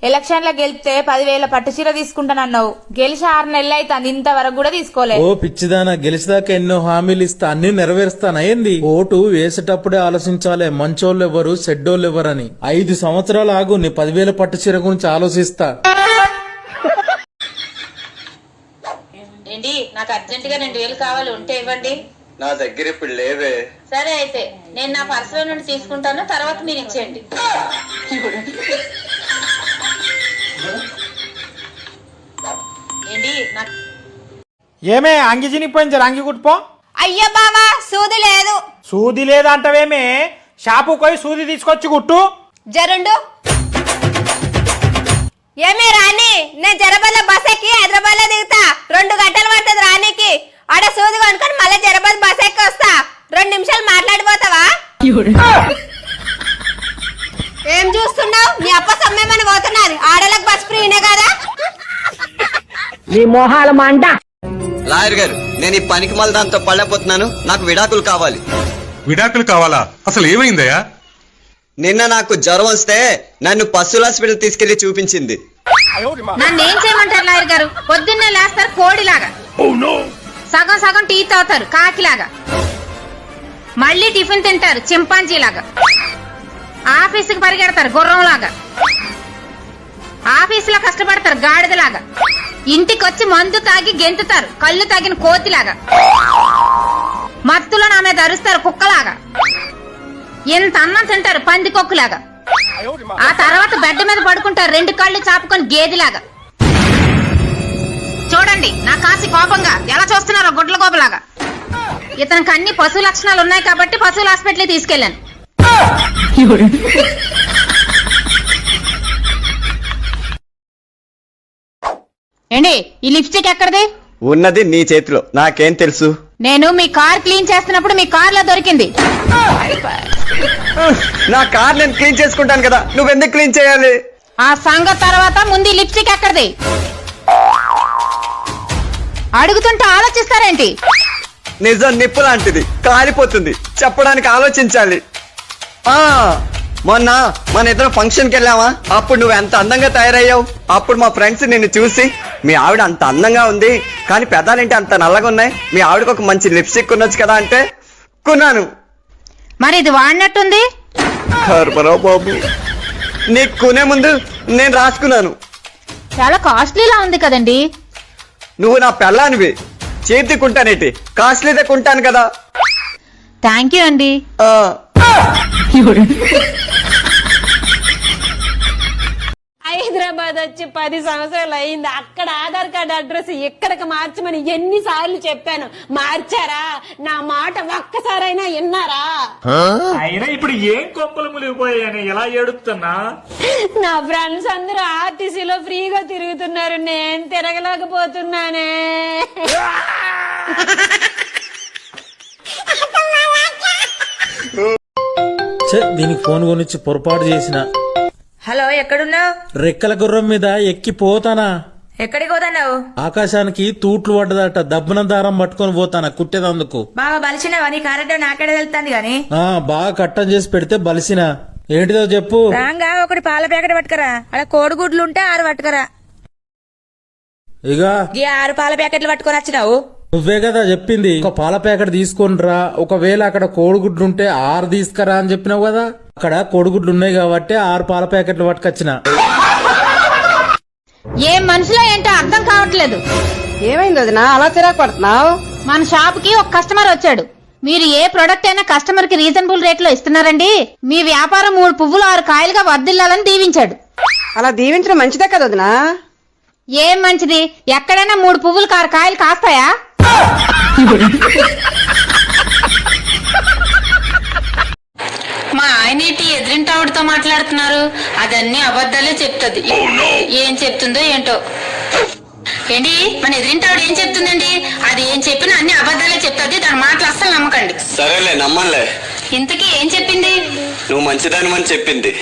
Election లో గెలిస్తే 10,000 పట్టు చీర తీసుకుంటానన్నావు. గెలిచి 6 నెలలు అవుతుంది, ఇంతవరకు కూడా తీసుకోలేదు. ఓ పిచ్చిదానా, గెలిచిదాకా ఎన్నో హామీలు ఇస్తా, అన్ని నెరవేరుస్తానా ఏంది? ఓటు వేసేటప్పుడే ఆలోచించాలే మంచోళ్ళు ఎవరు చెడ్డోళ్ళు ఎవరని. 5 సంవత్సరాలు ఆగు, నీ 10,000 పట్టు చీర గురించి ఆలోచిస్తా. ఏంటి, నాకు అర్జెంట్ గా 2,000 కావాలి, ఉంటే ఇవ్వండి. నా దగ్గర ఇప్పుడు లేవే. సరే అయితే నేను నా పర్సులో నుండి తీసుకుంటాను, తర్వాత మీరు ఇచ్చేయండి. ఏంటి ఏమే అంగి చినిపోయింది, అంగి కుట్టుపో. అయ్యో బావా, సూది లేదు. సూది లేదంటవేమే, షాపు పోయి సూది తీసుకొచ్చి కుట్టు. జరుండు. ఏమే రాణి, నేను జరబల్ల బస్ ఎక్కి హైదరాబాద్ లో దిగుతా. 2 గంటలు పడుతుంది రాణికి. ఆడ సూది కొనుక్కొని మళ్ళీ జరబాద్ బస్ ఎక్కి వస్తా. 2 నిమిషాలు మాట్లాడిపోతావా? ఏం చూస్తున్నావు? మీ అప్ప సమ్మేమని పోతున్నారు. ఆడలకు బస్ ఫ్రీనే కదా. నీ మోహాల మంట. లాయర్ గారు, నేను ఈ పనికి మళ్ళీ దాంతో పడలేకపోతున్నాను. నాకు విడాకులు కావాలి. విడాకులు కావాలా? అసలు ఏమైందయ్యా? నిన్న నాకు జ్వరం వస్తే నన్ను పశువుల హాస్పిటల్ తీసుకెళ్లి చూపించింది. నన్ను ఏం చేయమంటారు లాయర్ గారు? పొద్దున్నే లేస్తారు కోడిలాగా, సగం సగం టీ తాగుతారు కాకిలాగా, మళ్ళీ టిఫిన్ తింటారు చింపాంజీలాగా, ఆఫీసుకి పరిగెడతారు గుర్రంలాగా, ఆఫీసులో కష్టపడతారు గాడిదలాగా, ఇంటికి వచ్చి మందు తాగి గెంతుతారు కళ్ళు తాగిన కోతిలాగా, మత్తులో నా మీద అరుస్తారు కుక్కలాగా, ఎంత అన్నం తింటారు పందికొక్కులాగా, ఆ తర్వాత బెడ్ మీద పడుకుంటారు 2 కళ్ళు చాపుకొని గేదిలాగా. చూడండి నా కాసి కోపంగా ఎలా చూస్తున్నారో గుడ్ల కోపలాగా. ఇతనికి అన్ని పశు లక్షణాలు ఉన్నాయి కాబట్టి పశువుల హాస్పిటల్ తీసుకెళ్లాను. ఏంటి ఈ లిప్స్టిక్ ఎక్కడిది? ఉన్నది నీ చేతిలో, నాకేం తెలుసు? నేను మీ కార్ క్లీన్ చేస్తున్నప్పుడు మీ కార్ లో దొరికింది. నా కార్ నేను క్లీన్ చేసుకుంటాను కదా, నువ్వెందుకు క్లీన్ చేయాలి? ఆ సంగతి తర్వాత ముందు లిప్స్టిక్ ఎక్కడిది అడుగుతుంటే ఆలోచిస్తారేంటి? నిజం నిప్పు లాంటిది, కాలిపోతుంది, చెప్పడానికి ఆలోచించాలి. మొన్న మన ఇద్దరం ఫంక్షన్ కి వెళ్ళావా? అప్పుడు నువ్వు ఎంత అందంగా తయారయ్యావు. అప్పుడు మా ఫ్రెండ్స్ నిన్ను చూసి, మీ ఆవిడ అంత అందంగా ఉంది కానీ పెదాలేంటి అంత నల్లగా ఉన్నాయి, మీ ఆవిడకు ఒక మంచి లిప్స్టిక్ కొనొచ్చు కదా అంటే కొన్నాను. మరి ఇది వాడినట్టుంది. బాబు, నీకు కొనే ముందు నేను రాసుకున్నాను. చాలా కాస్ట్లీలా ఉంది కదండి. నువ్వు నా పెళ్ళానివి, చేతి కుంటానేటి, కాస్ట్లీదే కొంటాను కదా. థ్యాంక్ యూ అండి. హైదరాబాద్ వచ్చి 10 సంవత్సరాలు అయింది. అక్కడ ఆధార్ కార్డు అడ్రస్ ఎక్కడికి మార్చమని ఎన్నిసార్లు చెప్పాను, మార్చారా? నా మాట ఒక్కసారైనా విన్నారా? అయినా ఇప్పుడు ఏం కొంపలు మునిగిపోయాయని ఎలా ఏడుతున్నా? నా ఫ్రెండ్స్ అందరూ ఆర్టీసీలో ఫ్రీగా తిరుగుతున్నారు, నేను తిరగలేకపోతున్నానే. దీనికి ఫోన్ కొనిచ్చి పొరపాటు చేసిన. హలో, ఎక్కడున్నావు? రెక్కల గుర్రం మీద ఎక్కి పోతానా. ఎక్కడికి పోతున్నావు? ఆకాశానికి తూట్లు పడ్డదట, దబ్బన దారం పట్టుకొని పోతానా కుట్టేదందుకు. బాగా బలిసినవా? నీ కారెక్టర్ నాకెడ వెళ్తాంది గాని. బాగా కట్టం చేసి పెడితే బలిసిన. ఏంటిదో చెప్పు. రాంగా ఒకటి పాల ప్యాకెట్ పట్టుకరా. అలా కోడిగుడ్లు ఉంటే 6 పట్టుకరా. ఇక 6 పాల ప్యాకెట్లు పట్టుకొని వచ్చినావు. నువ్వే కదా చెప్పింది ఒక పాల ప్యాకెట్ తీసుకొని రా, ఒకవేళ అక్కడ కోడిగుడ్లు ఉంటే 6 తీసుకురా అని చెప్పినావు కదా. అక్కడ కోడిగుడ్లు ఉన్నాయి కాబట్టి 6 పాల ప్యాకెట్లు పట్టుకొచ్చిన. ఏం మనుషులో ఏంటో అర్థం కావట్లేదు. ఏమైంది వదినా అలా చిరాకు పడుతున్నావు? మన షాప్ కి ఒక కస్టమర్ వచ్చాడు. మీరు ఏ ప్రొడక్ట్ అయినా కస్టమర్ కి రీజనబుల్ రేట్ లో ఇస్తున్నారండి. మీ వ్యాపారం 3 పువ్వులు 6 కాయలుగా వర్ధిల్లాలని దీవించాడు. అలా దీవించడం మంచిదే కదా వదినా. ఏం మంచిది? ఎక్కడైనా 3 పువ్వులు 6 కాయలు కాస్తాయా? మా ఆయనేటి ఎదురింటావిడతో మాట్లాడుతున్నారు. అదన్నీ అబద్ధాలే చెప్తుంది. ఏం చెప్తుందో ఏంటో. ఏంటి మన ఎదురింటావిడ ఏం చెప్తుందండి? అది ఏం చెప్పినా అన్ని అబద్ధాలే చెప్తుంది. దాని మాటలు అస్సలు నమ్మకండి. సరేలే, నమ్మలే. ఇంతకీ ఏం చెప్పింది? నువ్వు మంచిదానివని చెప్పింది.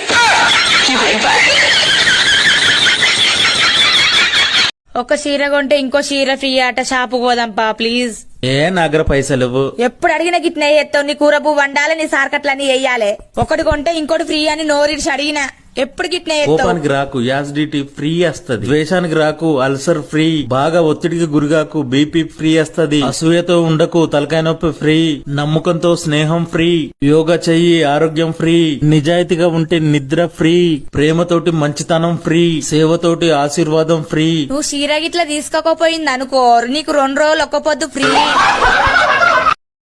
ఒక చీర కొంటే ఇంకో చీర ఫ్రీ ఆట. షాపు పోదాంపా ప్లీజ్. ఏ నగర పైసలు ఎప్పుడు అడిగిన గిట్నే ఎత్తావు. నీ కూర పువ్వు వండాలి, నీ సార్కట్లన్నీ వేయాలి. ఒకటి కొంటే ఇంకోటి ఫ్రీ అని నోరిడిచి అడిగినా. ఎప్పుడు గిట్నే చేస్తావు? కోపానికి రాకు, యాసిడిటీ ఫ్రీ వస్తది. ద్వేషానికి రాకు, అల్సర్ ఫ్రీ. బాగా ఒత్తిడికి గురిగాకు, బీపీ ఫ్రీ వస్తది. అసూయతో ఉండకు, తలకాయ నొప్పి ఫ్రీ. నమ్మకంతో స్నేహం ఫ్రీ. యోగా చెయ్యి, ఆరోగ్యం ఫ్రీ. నిజాయితీగా ఉంటే నిద్ర ఫ్రీ. ప్రేమతోటి మంచితనం ఫ్రీ. సేవతోటి ఆశీర్వాదం ఫ్రీ. నువ్వు చీర గిట్ల తీసుకోకపోయింది అనుకో, నీకు 2 రోజులు ఒక్క పొద్దు ఫ్రీ.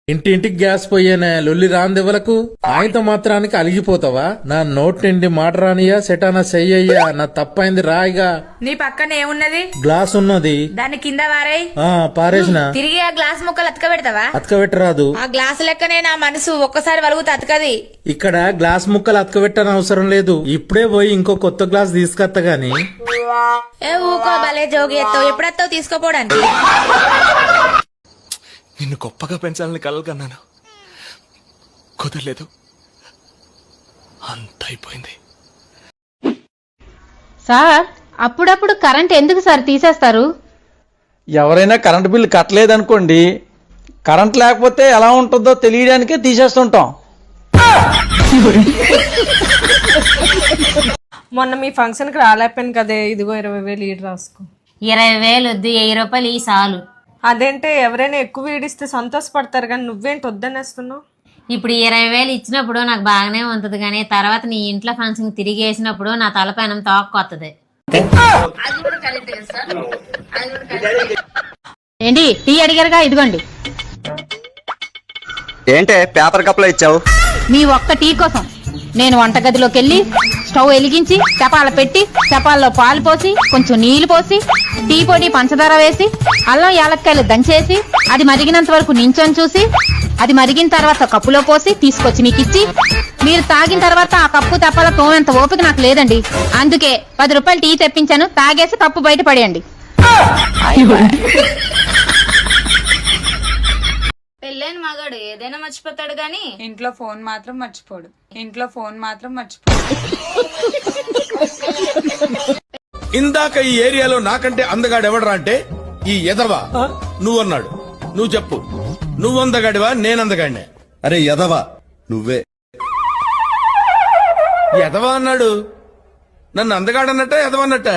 ఇంటింటికి గ్యాస్ పోయేనే లొల్లి రాందెవలకు. ఆయనతో మాత్రానికి అలిగిపోతావా? నా నోట్ నిండి మాట రానియా, సెటానా చెయ్యయ్యా, నా తప్పైంది రాయిగా. నీ పక్కన ఏమున్నది? గ్లాస్ ఉన్నది, దాని కింద వారై పారేసిన. తిరిగి ఆ గ్లాస్ ముక్కలు అతక పెడతావా? అతకబెట్టరాదు. ఆ గ్లాస్ లెక్కనే నా మనసు ఒక్కసారి వలుగుతా అతకది. ఇక్కడ గ్లాస్ ముక్కలు అతకబెట్టని అవసరం లేదు. ఇప్పుడే పోయి ఇంకో కొత్త గ్లాస్ తీసుకొత్తా గాని. ఏ ఊకో, భలే జోగి ఎత్తావు. ఎప్పుడెత్తావు తీసుకోపోవడానికి? నిన్ను గొప్పగా పెంచాలని కలలు కన్నాను, కుదరలేదు. అంత అయిపోయింది. సార్, అప్పుడప్పుడు కరెంట్ ఎందుకు సార్ తీసేస్తారు? ఎవరైనా కరెంట్ బిల్లు కట్టలేదనుకోండి, కరెంట్ లేకపోతే ఎలా ఉంటుందో తెలియడానికే తీసేస్తుంటాం. మొన్న మీ ఫంక్షన్ కి రాలేకపోయాను కదే, ఇదిగో 20,000 ఈడు రాసుకో. 20,000 వద్దు, 1000 రూపాయలు ఈ చాలు. అదేంటే, ఎవరైనా ఎక్కువ ఈడిస్తే సంతోషపడతారు కానీ నువ్వేంటి వద్దనేస్తున్నావు? ఇప్పుడు 20,000 ఇచ్చినప్పుడు నాకు బాగానే ఉంటది, కానీ తర్వాత నీ ఇంట్లో ఫంక్షన్ తిరిగి వేసినప్పుడు నా తలపైన తోక్కొత్తది. ఏంటి టీ అడిగారుగా, ఇదిగోండి. ఏంటే పేపర్ కప్ లో ఇచ్చావు? మీ ఒక్క టీ కోసం నేను వంటగదిలోకి వెళ్ళి స్టవ్ వెలిగించి చపాల పెట్టి, చపాల్లో పాలు పోసి, కొంచెం నీళ్లు పోసి, టీ పొడి పంచదార వేసి, అల్లం యాలక్కాయలు దంచేసి, అది మరిగినంత వరకు నించొని చూసి, అది మరిగిన తర్వాత కప్పులో పోసి తీసుకొచ్చి మీకు ఇచ్చి, మీరు తాగిన తర్వాత ఆ కప్పు తప్పాల తోమేంత ఓపిక నాకు లేదండి. అందుకే 10 రూపాయలు టీ తెప్పించాను, తాగేసి కప్పు బయట పడేయండి. పెళ్ళైన మగాడు ఏదైనా మర్చిపోతాడు గాని ఇంట్లో ఫోన్ మాత్రం మర్చిపోడు. ఇందాక ఈ ఏరియాలో నాకంటే అందగాడెవడరా అంటే ఈ ఎదవా నువ్వన్నాడు. నువ్వు చెప్పు, నువ్వు అందగాడివా నేనందగాడినే? అరే యదవా నువ్వే. ఎదవా అన్నాడు, నన్ను అందగాడన్నట్ట ఎదవన్నట్ట?